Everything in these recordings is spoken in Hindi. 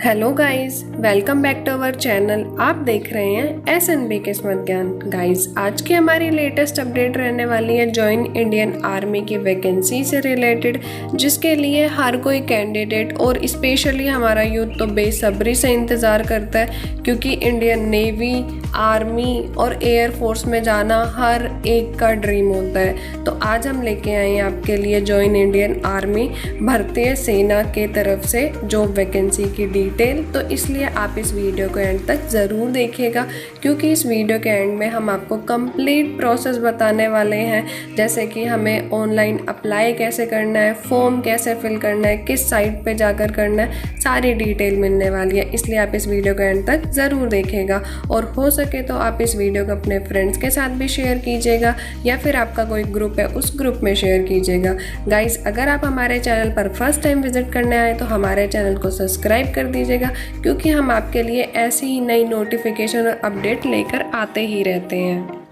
Hello guys, welcome back to our channel. आप देख रहे हैं SNB किस्मत ज्ञान। गाइस, आज की हमारी लेटेस्ट अपडेट रहने वाली है ज्वाइन इंडियन आर्मी की वैकेंसी से रिलेटेड, जिसके लिए हर कोई कैंडिडेट और स्पेशली हमारा यूथ तो बेसब्री से इंतज़ार करता है, क्योंकि इंडियन नेवी, आर्मी और एयर फोर्स में जाना हर एक का ड्रीम होता है। तो आज हम लेके आए हैं आपके लिए ज्वाइन इंडियन आर्मी भारतीय सेना के तरफ से जॉब वैकेंसी की डिटेल। तो इसलिए आप इस वीडियो को एंड तक ज़रूर देखिएगा, क्योंकि इस वीडियो के एंड में हम आपको कंप्लीट प्रोसेस बताने वाले हैं, जैसे कि हमें ऑनलाइन अप्लाई कैसे करना है, फॉर्म कैसे फिल करना है, किस साइट पे जाकर करना है, सारी डिटेल मिलने वाली है। इसलिए आप इस वीडियो को एंड तक ज़रूर देखिएगा और हो सके तो आप इस वीडियो को अपने फ्रेंड्स के साथ भी शेयर कीजिएगा, या फिर आपका कोई ग्रुप है उस ग्रुप में शेयर कीजिएगा। गाइस, अगर आप हमारे चैनल पर फर्स्ट टाइम विजिट करने आए तो हमारे चैनल को सब्सक्राइब कर दीजिएगा, क्योंकि हम आपके लिए ऐसी ही नई नोटिफिकेशन और अपडेट लेकर आते ही रहते हैं।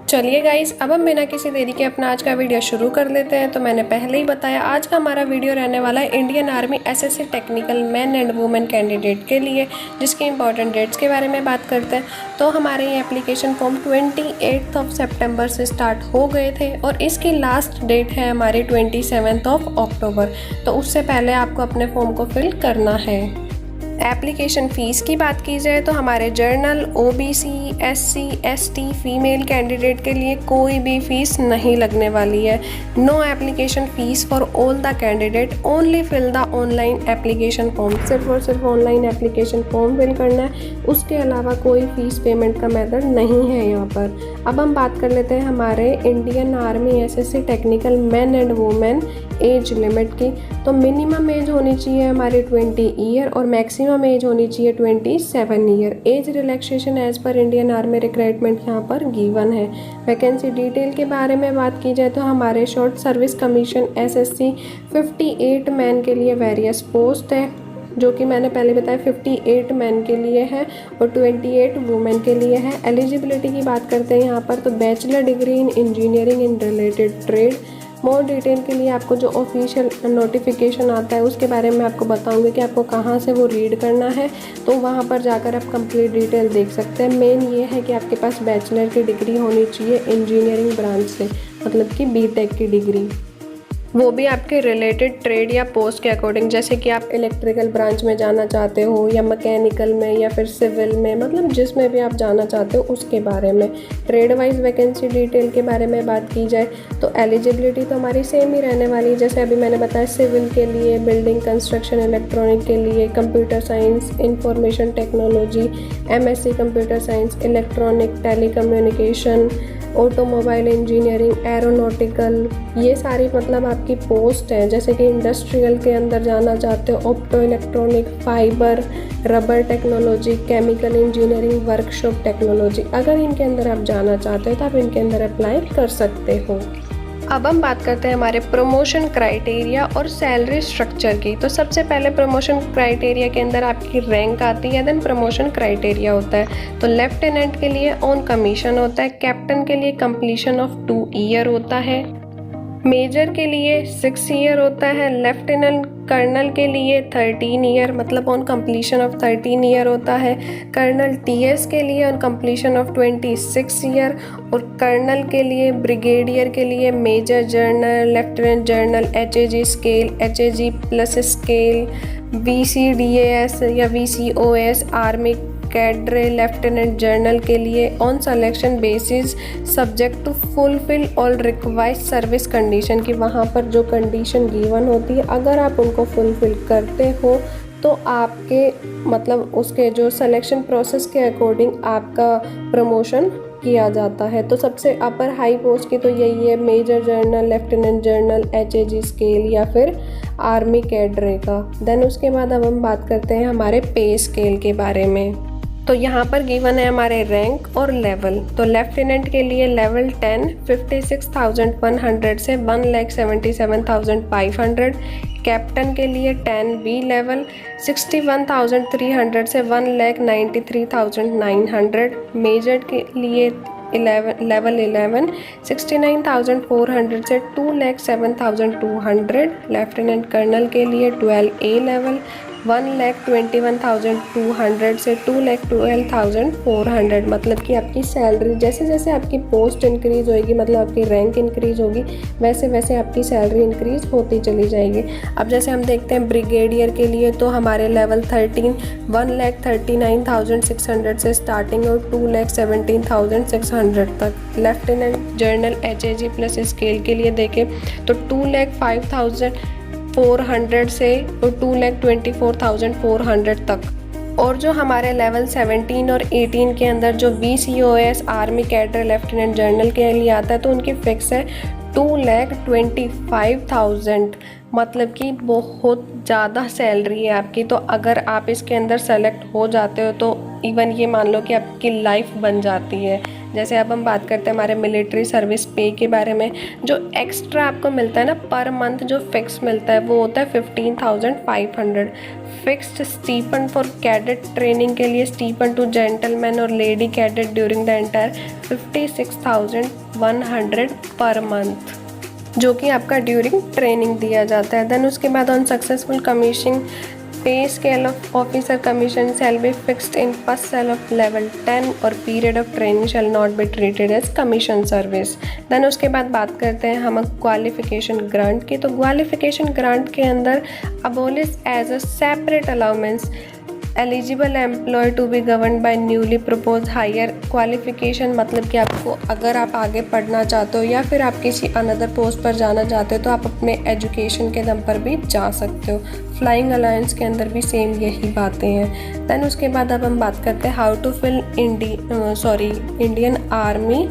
चलिए गाइस, अब हम बिना किसी देरी के अपना आज का वीडियो शुरू कर लेते हैं। तो मैंने पहले ही बताया, आज का हमारा वीडियो रहने वाला है Indian army SSC technical man and women candidate के लिए, जिसके इंपॉर्टेंट डेट्स के बारे में बात करते हैं। तो हमारे ये एप्लीकेशन फॉर्म 28 सितंबर से स्टार्ट हो गए थे और इसकी लास्ट डेट है हमारी 27 अक्टूबर। तो उससे पहले आपको अपने फॉर्म को फिल करना है। एप्लीकेशन फ़ीस की बात की जाए तो हमारे general, OBC, SC, ST female candidate के लिए कोई भी फ़ीस नहीं लगने वाली है। No application fees for all the candidate, only fill the online application form. सिर्फ और सिर्फ ऑनलाइन एप्लीकेशन फॉर्म फिल करना है, उसके अलावा कोई फ़ीस पेमेंट का मेथड नहीं है यहाँ पर। अब हम बात कर लेते हैं हमारे Indian army SSC technical man and women age limit की। तो मिनिमम एज होनी चाहिए हमारी 20 ईयर और मैक्सिमम एज होनी चाहिए 27 ईयर। एज रिलैक्सेशन एज पर इंडियन आर्मी रिक्रूटमेंट यहाँ पर गिवन है। वैकेंसी डिटेल के बारे में बात की जाए तो हमारे short service commission SSC 58 man के लिए वेरियस पोस्ट है, जो कि मैंने पहले बताया 58 मैन के लिए है और 28 वुमेन के लिए है। एलिजिबिलिटी की बात करते हैं यहाँ पर, तो bachelor degree in engineering in related trade. More detail के लिए आपको जो ऑफिशियल नोटिफिकेशन आता है उसके बारे में आपको बताऊंगी कि आपको कहाँ से वो रीड करना है, तो वहाँ पर जाकर आप कंप्लीट डिटेल देख सकते हैं। मेन ये है कि आपके पास बैचलर की डिग्री होनी चाहिए इंजीनियरिंग ब्रांच से, मतलब कि BTech की डिग्री, वो भी आपके रिलेटेड ट्रेड या पोस्ट के अकॉर्डिंग। जैसे कि आप इलेक्ट्रिकल ब्रांच में जाना चाहते हो या मैकेनिकल में या फिर सिविल में, मतलब जिसमें भी आप जाना चाहते हो उसके बारे में। ट्रेड वाइज वैकेंसी डिटेल के बारे में बात की जाए तो एलिजिबिलिटी तो हमारी सेम ही रहने वाली है, जैसे अभी मैंने बताया सिविल के लिए, बिल्डिंग कंस्ट्रक्शन इलेक्ट्रॉनिक के लिए, computer science, information technology, MSc computer science, electronic, telecommunication, automobile engineering, aeronautical, ये सारी मतलब आपकी पोस्ट है। जैसे कि इंडस्ट्रियल के अंदर जाना चाहते हो, opto electronic, fibre, rubber technology, chemical engineering, workshop technology, अगर इनके अंदर आप जाना चाहते हो तो आप इनके अंदर अप्लाई कर सकते हो। अब हम बात करते हैं हमारे प्रमोशन क्राइटेरिया और सैलरी स्ट्रक्चर की। तो सबसे पहले प्रमोशन क्राइटेरिया के अंदर आपकी रैंक आती है, देन प्रमोशन क्राइटेरिया होता है। तो लेफ्टिनेंट के लिए ऑन कमीशन होता है, कैप्टन के लिए कंप्लीशन ऑफ 2 ईयर होता है, मेजर के लिए 6 ईयर होता है, लेफ्टिनेंट कर्नल के लिए 13 ईयर, मतलब ऑन कंप्लीशन ऑफ 13 ईयर होता है, कर्नल TS के लिए ऑन कंप्लीशन ऑफ 26 ईयर, और कर्नल के लिए, ब्रिगेडियर के लिए major general, lieutenant general, HAG scale, HAG plus scale, VCDAS या VCOS, army cadre lieutenant general के लिए on selection basis subject to fulfil all required service condition, की वहाँ पर जो कंडीशन गिवन होती है अगर आप उनको फुलफिल करते हो तो आपके मतलब उसके जो सिलेक्शन प्रोसेस के अकॉर्डिंग आपका प्रमोशन किया जाता है। तो सबसे अपर हाई पोस्ट की तो यही है, major general, lieutenant general, HAG scale या फिर आर्मी कैडरे का। देन उसके बाद अब हम बात करते हैं हमारे पे स्केल के बारे में। तो यहाँ पर गिवन है हमारे रैंक और लेवल। तो लेफ्टिनेंट के लिए लेवल 10 56,100 से 1,77,500, कैप्टन के लिए 10B लेवल 61,300 से 1,93,900, मेजर के लिए लेवल 11 69,400 से 2,07,200, लेफ्टिनेंट कर्नल के लिए 12A लेवल 1,21,200 से 2,12,400, मतलब कि आपकी सैलरी जैसे जैसे आपकी पोस्ट इंक्रीज़ होएगी, मतलब आपकी रैंक इंक्रीज़ होगी, वैसे वैसे आपकी सैलरी इंक्रीज़ होती चली जाएगी। अब जैसे हम देखते हैं ब्रिगेडियर के लिए तो हमारे लेवल 13 1,39,600 से स्टार्टिंग और 2,17,600 तक। Lieutenant general HAG plus scale के लिए देखें तो 2,05,400 से 2,24,400 तक। और जो हमारे लेवल 17 और 18 के अंदर जो VCOS army cadre lieutenant general के लिए आता है तो उनकी फिक्स है 2,25,000, मतलब कि बहुत ज़्यादा सैलरी है आपकी। तो अगर आप इसके अंदर सेलेक्ट हो जाते हो तो इवन ये मान लो कि आपकी लाइफ बन जाती है। जैसे अब हम बात करते हैं हमारे मिलिट्री सर्विस पे के बारे में, जो एक्स्ट्रा आपको मिलता है ना पर मंथ, जो फिक्स मिलता है वो होता है 15,500। Fixed Stephen for cadet training के लिए, स्टीपन टू जेंटलमैन और lady cadet during the entire 56,100 per month, जो कि आपका ड्यूरिंग ट्रेनिंग दिया जाता है। देन उसके बाद on successful commissioning pay scale of officer commission shall be fixed in first cell of level 10 और period of training shall not be treated as commission service. Then उसके बाद बात करते हैं हम क्वालिफिकेशन ग्रांट की। तो क्वालिफिकेशन ग्रांट के अंदर abolish as a separate allowance eligible employ to be govern by newly propose higher qualification, मतलब कि आपको अगर आप आगे पढ़ना चाहते हो या फिर आप किसी अनदर पोस्ट पर जाना चाहते हो तो आप अपने एजुकेशन के दम पर भी जा सकते हो। फ्लाइंग अलायंस के अंदर भी सेम यही बातें हैं। दैन उसके बाद अब हम बात करते हैं how to fill Indian army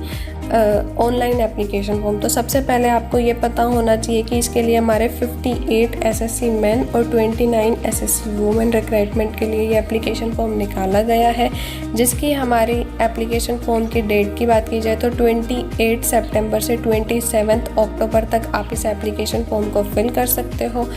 online application form. तो सबसे पहले आपको ये पता होना चाहिए कि इसके लिए हमारे 58 SSC मेन और 29 SSC वुमेन रिक्रूटमेंट के लिए ये एप्लीकेशन फॉर्म निकाला गया है, जिसकी हमारी एप्लीकेशन फॉर्म की डेट की बात की जाए तो 28 सितंबर से 27 अक्टूबर तक आप इस एप्लीकेशन फॉर्म को फिल कर सकते हो।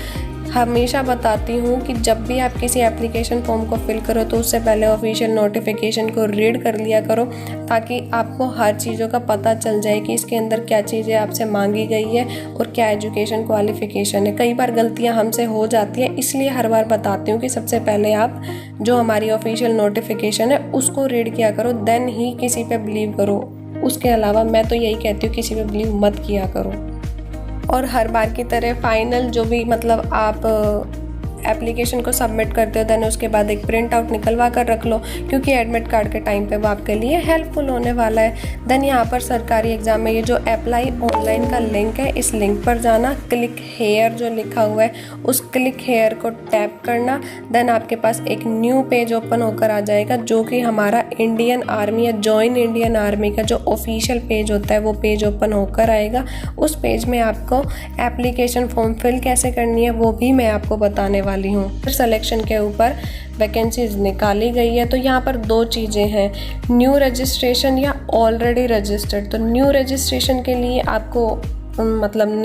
हमेशा बताती हूँ कि जब भी आप किसी एप्लीकेशन फॉर्म को फिल करो तो उससे पहले ऑफिशियल नोटिफिकेशन को रीड कर लिया करो, ताकि आपको हर चीज़ों का पता चल जाए कि इसके अंदर क्या चीज़ें आपसे मांगी गई है और क्या एजुकेशन क्वालिफिकेशन है। कई बार गलतियाँ हमसे हो जाती हैं, इसलिए हर बार बताती हूँ कि सबसे पहले आप जो हमारी ऑफिशियल नोटिफिकेशन है उसको रीड किया करो, देन ही किसी पे बिलीव करो। उसके अलावा मैं तो यही कहती हूँ किसी पे बिलीव मत किया करो। और हर बार की तरह फाइनल जो भी मतलब आप एप्लीकेशन को सबमिट करते हो, देन उसके बाद एक प्रिंट आउट निकलवा कर रख लो, क्योंकि एडमिट कार्ड के टाइम पे वो आपके लिए हेल्पफुल होने वाला है। देन यहाँ पर सरकारी एग्ज़ाम में ये जो अप्लाई ऑनलाइन का लिंक है, इस लिंक पर जाना, क्लिक हेयर जो लिखा हुआ है उस क्लिक हेयर को टैप करना, देन आपके पास एक न्यू पेज ओपन होकर आ जाएगा, जो कि हमारा इंडियन आर्मी या जॉइन इंडियन आर्मी का जो ऑफिशियल पेज होता है वो पेज ओपन होकर आएगा। उस पेज में आपको एप्लीकेशन फॉर्म फिल कैसे करनी है वो भी मैं आपको बताने वाली हूँ। सिलेक्शन के ऊपर वैकेंसीज निकाली गई है। तो यहाँ पर दो चीज़ें हैं, न्यू रजिस्ट्रेशन या ऑलरेडी रजिस्टर्ड। तो न्यू रजिस्ट्रेशन के लिए आपको मतलब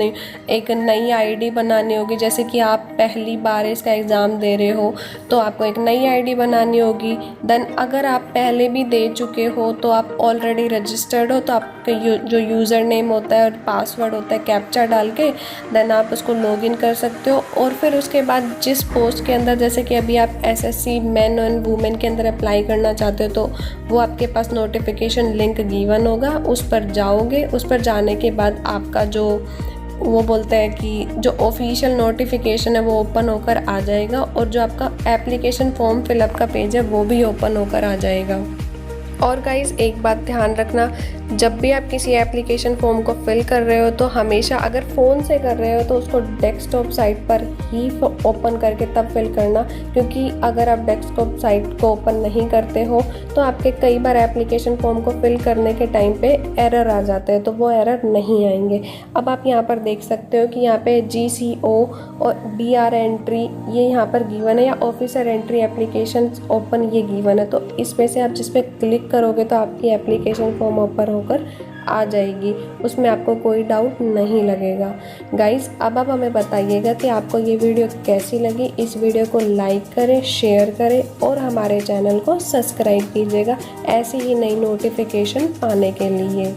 एक नई आईडी बनानी होगी। जैसे कि आप पहली बार इसका एग्ज़ाम दे रहे हो तो आपको एक नई आईडी बनानी होगी। देन अगर आप पहले भी दे चुके हो तो आप ऑलरेडी रजिस्टर्ड हो तो आपका जो यूज़र नेम होता है और पासवर्ड होता है कैप्चा डाल के देन आप उसको लॉगिन कर सकते हो। और फिर उसके बाद जिस पोस्ट के अंदर, जैसे कि अभी आप SSC मेन एंड वुमेन के अंदर अप्लाई करना चाहते हो तो वो आपके पास नोटिफिकेशन लिंक गिवन होगा, उस पर जाओगे। उस पर जाने के बाद आपका जो वो बोलते हैं कि जो ऑफिशियल नोटिफिकेशन है वो ओपन होकर आ जाएगा और जो आपका एप्लीकेशन फॉर्म फिलअप का पेज है वो भी ओपन होकर आ जाएगा। और गाइस एक बात ध्यान रखना, जब भी आप किसी एप्लीकेशन फॉर्म को फिल कर रहे हो तो हमेशा अगर फ़ोन से कर रहे हो तो उसको डेस्कटॉप साइट पर ही ओपन करके तब फिल करना, क्योंकि अगर आप डेस्कटॉप साइट को ओपन नहीं करते हो तो आपके कई बार एप्लीकेशन फॉर्म को फिल करने के टाइम पे एरर आ जाते हैं, तो वो एरर नहीं आएंगे। अब आप यहाँ पर देख सकते हो कि यहाँ पे GCO और BR एंट्री ये यहाँ पर गिवन है, या ऑफिसर एंट्री एप्लीकेशन ओपन ये गिवन है। तो इसमें से आप जिस पे क्लिक करोगे तो आपकी एप्लीकेशन फॉर्म ओपन होकर आ जाएगी, उसमें आपको कोई डाउट नहीं लगेगा। गाइस अब आप हमें बताइएगा कि आपको ये वीडियो कैसी लगी। इस वीडियो को लाइक करें, शेयर करें और हमारे चैनल को सब्सक्राइब कीजिएगा ऐसी ही नई नोटिफिकेशन पाने के लिए।